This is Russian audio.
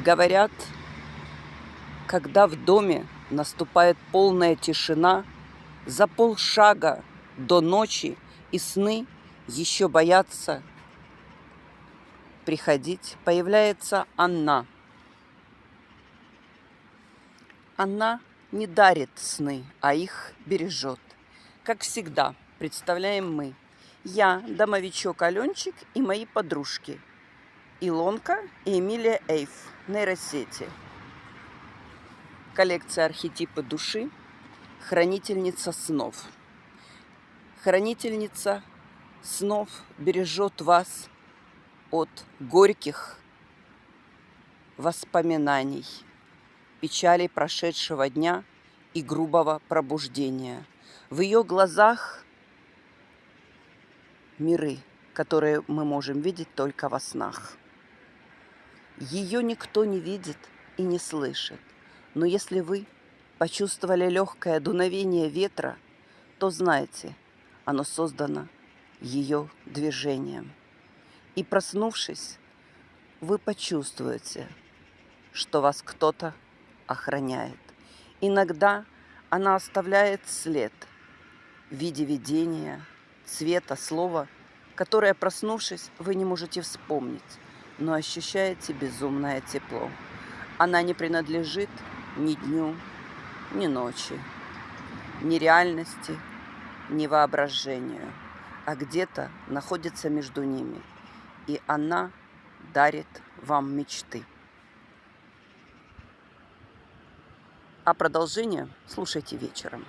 Говорят, когда в доме наступает полная тишина, за полшага до ночи и сны еще боятся приходить, появляется она. Она не дарит сны, а их бережет. Как всегда, представляем мы. Я, домовичок Аленчик и мои подружки. Илонка и Эмилия Эйф, нейросети. Коллекция архетипы души, хранительница снов. Хранительница снов бережет вас от горьких воспоминаний, печали прошедшего дня и грубого пробуждения. В ее глазах миры, которые мы можем видеть только во снах. Ее никто не видит и не слышит. Но если вы почувствовали легкое дуновение ветра, то знайте, оно создано ее движением. И проснувшись, вы почувствуете, что вас кто-то охраняет. Иногда она оставляет след в виде видения, цвета, слова, которое, проснувшись, вы не можете вспомнить, но ощущаете безумное тепло. Она не принадлежит ни дню, ни ночи, ни реальности, ни воображению, а где-то находится между ними, и она дарит вам мечты. А продолжение слушайте вечером.